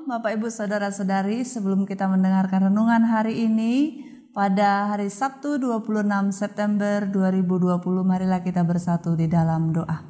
Shalom Bapak Ibu Saudara-saudari, sebelum kita mendengarkan renungan hari ini pada hari Sabtu 26 September 2020, marilah kita bersatu di dalam doa.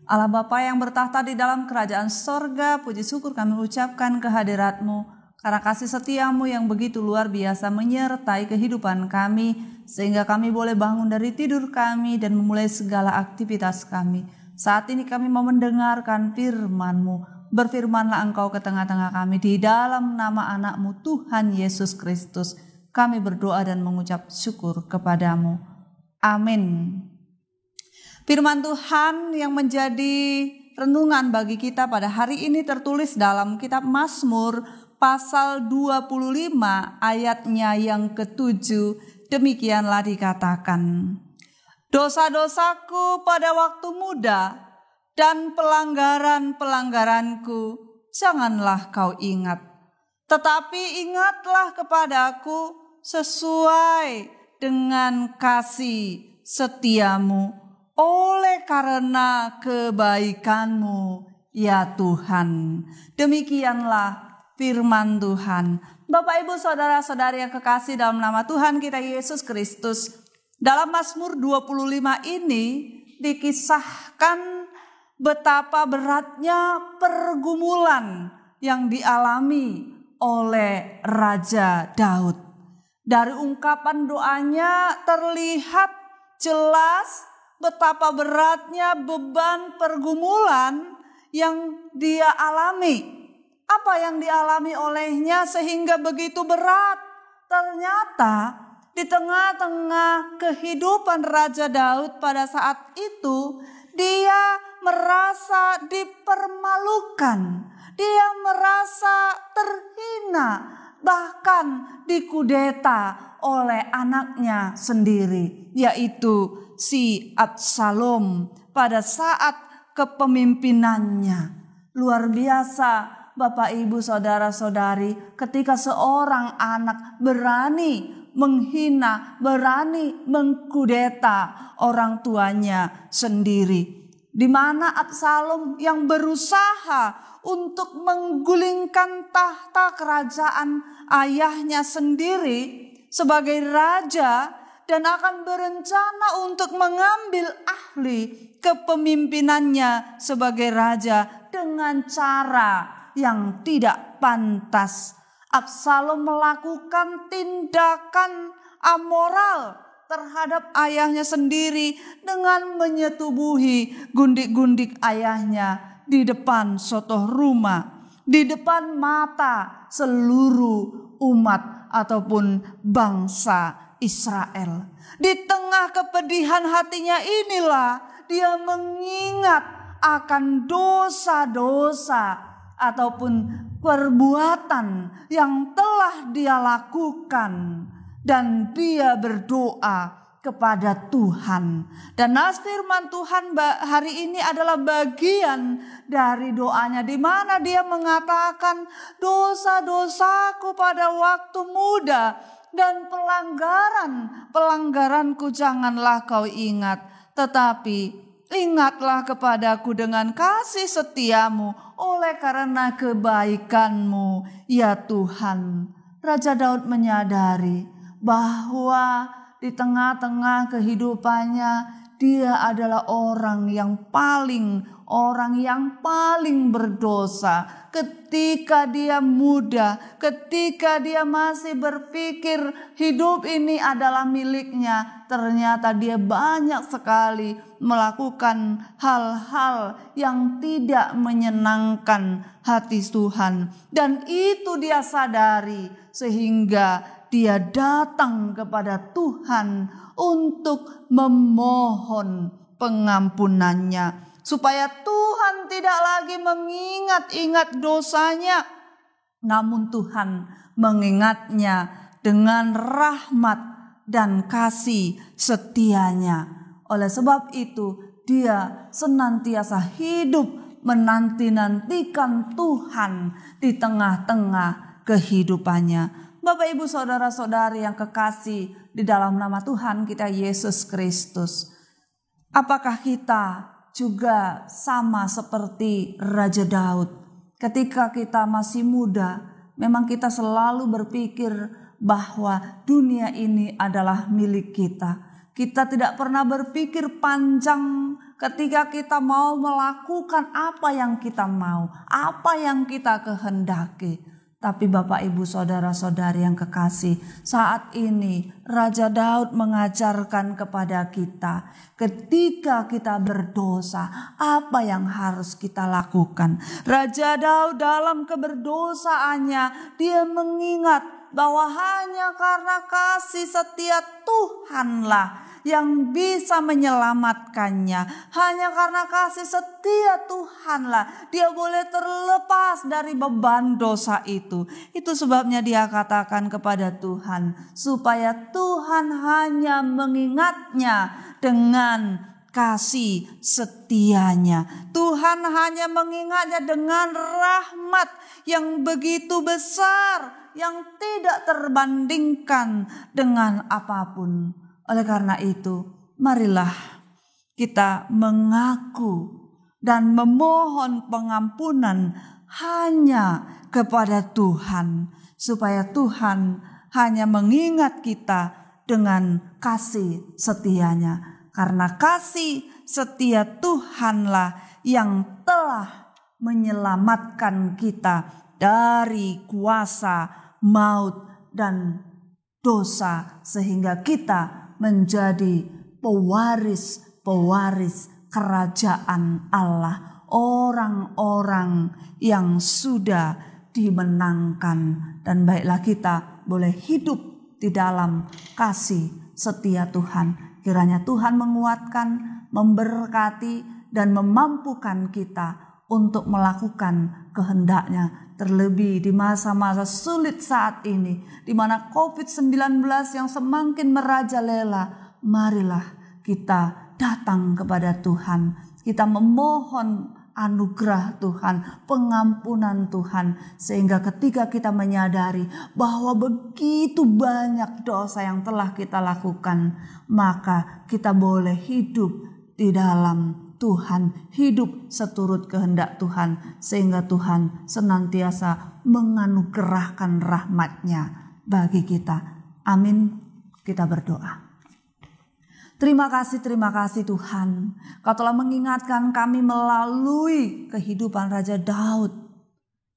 Allah Bapa yang bertahta di dalam kerajaan sorga, puji syukur kami ucapkan kehadirat-Mu karena kasih setia-Mu yang begitu luar biasa menyertai kehidupan kami, sehingga kami boleh bangun dari tidur kami dan memulai segala aktivitas kami. Saat ini kami mau mendengarkan firman-Mu. Berfirmanlah Engkau ke tengah-tengah kami di dalam nama anak-Mu Tuhan Yesus Kristus. Kami berdoa dan mengucap syukur kepadamu. Amin. Firman Tuhan yang menjadi renungan bagi kita pada hari ini tertulis dalam kitab Mazmur pasal 25 ayatnya yang ke-7. Demikianlah dikatakan. Dosa-dosaku pada waktu muda dan pelanggaran-pelanggaranku janganlah kau ingat. Tetapi ingatlah kepadaku sesuai dengan kasih setiamu oleh karena kebaikanmu ya Tuhan. Demikianlah firman Tuhan. Bapak Ibu Saudara-saudari yang kekasih dalam nama Tuhan kita Yesus Kristus, dalam Mazmur 25 ini dikisahkan betapa beratnya pergumulan yang dialami oleh Raja Daud. Dari ungkapan doanya terlihat jelas betapa beratnya beban pergumulan yang dia alami. Apa yang dialami olehnya sehingga begitu berat? Ternyata di tengah-tengah kehidupan Raja Daud pada saat itu, dia merasa dipermalukan, dia merasa terhina, bahkan dikudeta oleh anaknya sendiri, yaitu si Absalom pada saat kepemimpinannya. Luar biasa Bapak Ibu Saudara-saudari, ketika seorang anak berani menghina, berani mengkudeta orang tuanya sendiri. Di mana Absalom yang berusaha untuk menggulingkan tahta kerajaan ayahnya sendiri sebagai raja dan akan berencana untuk mengambil alih kepemimpinannya sebagai raja dengan cara yang tidak pantas. Absalom melakukan tindakan amoral terhadap ayahnya sendiri dengan menyetubuhi gundik-gundik ayahnya di depan sotoh rumah, di depan mata seluruh umat ataupun bangsa Israel. Di tengah kepedihan hatinya inilah dia mengingat akan dosa-dosa ataupun perbuatan yang telah dia lakukan, dan dia berdoa kepada Tuhan. Dan firman Tuhan hari ini adalah bagian dari doanya, di mana dia mengatakan, dosa-dosaku pada waktu muda dan pelanggaranku janganlah kau ingat, tetapi ingatlah kepadaku dengan kasih setiamu oleh karena kebaikanmu ya Tuhan. Raja Daud menyadari bahwa di tengah-tengah kehidupannya dia adalah orang yang paling berdosa. Ketika dia muda, ketika dia masih berpikir hidup ini adalah miliknya, ternyata dia banyak sekali melakukan hal-hal yang tidak menyenangkan hati Tuhan. Dan itu dia sadari, sehingga dia datang kepada Tuhan untuk memohon pengampunannya, supaya Tuhan tidak lagi mengingat-ingat dosanya, namun Tuhan mengingatnya dengan rahmat dan kasih setianya. Oleh sebab itu dia senantiasa hidup menanti-nantikan Tuhan di tengah-tengah kehidupannya. Bapak Ibu Saudara-saudari yang kekasih di dalam nama Tuhan kita Yesus Kristus, apakah kita juga sama seperti Raja Daud Ketika kita masih muda, memang kita selalu berpikir bahwa dunia ini adalah milik kita. Kita tidak pernah berpikir panjang ketika kita mau melakukan apa yang kita mau, apa yang kita kehendaki. Tapi Bapak, Ibu, Saudara-saudari yang kekasih, saat ini Raja Daud mengajarkan kepada kita, ketika kita berdosa, apa yang harus kita lakukan. Raja Daud dalam keberdosaannya, dia mengingat bahwa hanya karena kasih setia Tuhanlah yang bisa menyelamatkannya. Hanya karena kasih setia Tuhanlah dia boleh terlepas dari beban dosa itu. Itu sebabnya dia katakan kepada Tuhan, supaya Tuhan hanya mengingatnya dengan kasih setianya. Tuhan hanya mengingatnya dengan rahmat yang begitu besar, yang tidak terbandingkan dengan apapun. Oleh karena itu, marilah kita mengaku dan memohon pengampunan hanya kepada Tuhan, supaya Tuhan hanya mengingat kita dengan kasih setianya. Karena kasih setia Tuhanlah yang telah menyelamatkan kita dari kuasa maut dan dosa, sehingga kita menjadi pewaris kerajaan Allah, orang-orang yang sudah dimenangkan. Dan baiklah kita boleh hidup di dalam kasih setia Tuhan. Kiranya Tuhan menguatkan, memberkati, dan memampukan kita untuk melakukan kehendaknya. Terlebih di masa-masa sulit saat ini, di mana COVID-19 yang semakin merajalela, marilah kita datang kepada Tuhan. Kita memohon anugerah Tuhan, pengampunan Tuhan, sehingga ketika kita menyadari bahwa begitu banyak dosa yang telah kita lakukan, maka kita boleh hidup di dalam Tuhan, hidup seturut kehendak Tuhan, sehingga Tuhan senantiasa menganugerahkan rahmat-Nya bagi kita. Amin. Kita berdoa. Terima kasih Tuhan. Kau telah mengingatkan kami melalui kehidupan Raja Daud,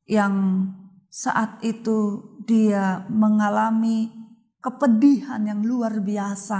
yang saat itu dia mengalami kepedihan yang luar biasa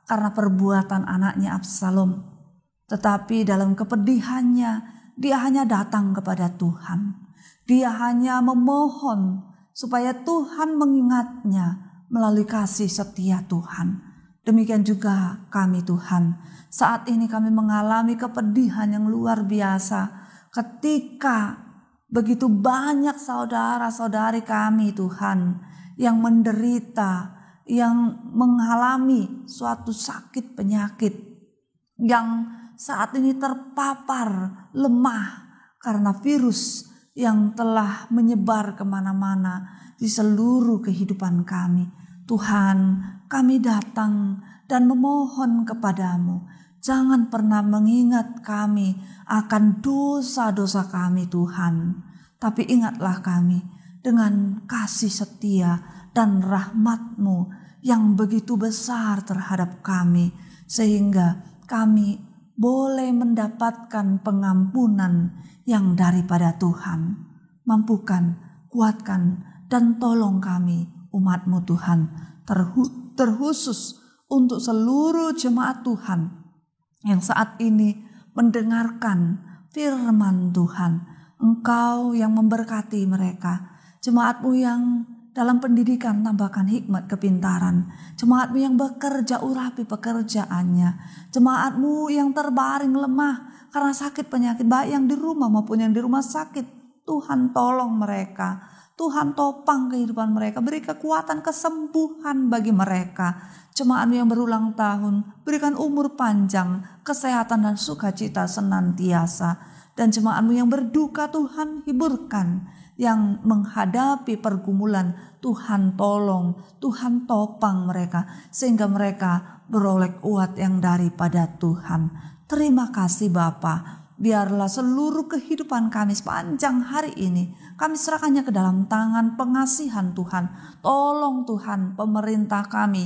karena perbuatan anaknya Absalom. Tetapi dalam kepedihannya, dia hanya datang kepada Tuhan. Dia hanya memohon supaya Tuhan mengingatnya melalui kasih setia Tuhan. Demikian juga kami Tuhan. Saat ini kami mengalami kepedihan yang luar biasa ketika begitu banyak saudara-saudari kami Tuhan yang menderita, yang mengalami suatu sakit penyakit, yang saat ini terpapar lemah karena virus yang telah menyebar kemana-mana di seluruh kehidupan kami. Tuhan, kami datang dan memohon kepadamu, jangan pernah mengingat kami akan dosa-dosa kami Tuhan. Tapi ingatlah kami dengan kasih setia dan rahmat-Mu yang begitu besar terhadap kami, sehingga kami boleh mendapatkan pengampunan yang daripada Tuhan. Mampukan, kuatkan, dan tolong kami umat-Mu Tuhan, terkhusus untuk seluruh jemaat Tuhan yang saat ini mendengarkan firman Tuhan. Engkau yang memberkati mereka, jemaat-Mu yang dalam pendidikan tambahkan hikmat kepintaran, jemaat-Mu yang bekerja urapi pekerjaannya, jemaat-Mu yang terbaring lemah karena sakit penyakit, baik yang di rumah maupun yang di rumah sakit. Tuhan tolong mereka, Tuhan topang kehidupan mereka, beri kekuatan kesembuhan bagi mereka. Jemaat-Mu yang berulang tahun, berikan umur panjang, kesehatan dan sukacita senantiasa. Dan jemaat-Mu yang berduka, Tuhan hiburkan. Yang menghadapi pergumulan, Tuhan tolong, Tuhan topang mereka, sehingga mereka beroleh kuat yang daripada Tuhan. Terima kasih Bapa. biarlah seluruh kehidupan kami sepanjang hari ini kami serahkannya ke dalam tangan pengasihan Tuhan. Tolong Tuhan pemerintah kami,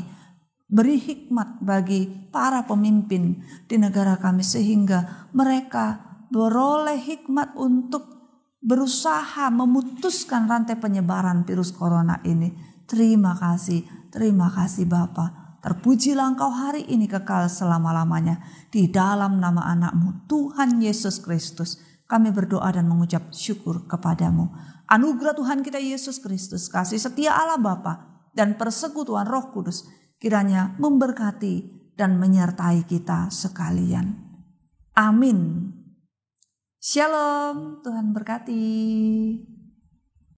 beri hikmat bagi para pemimpin di negara kami sehingga mereka beroleh hikmat untuk berusaha memutuskan rantai penyebaran virus corona ini. Terima kasih Bapa. Terpujilah Engkau hari ini kekal selama-lamanya. Di dalam nama anak-Mu Tuhan Yesus Kristus kami berdoa dan mengucap syukur kepadamu. Anugerah Tuhan kita Yesus Kristus, kasih setia Allah Bapa dan persekutuan Roh Kudus kiranya memberkati dan menyertai kita sekalian. Amin. Shalom, Tuhan berkati.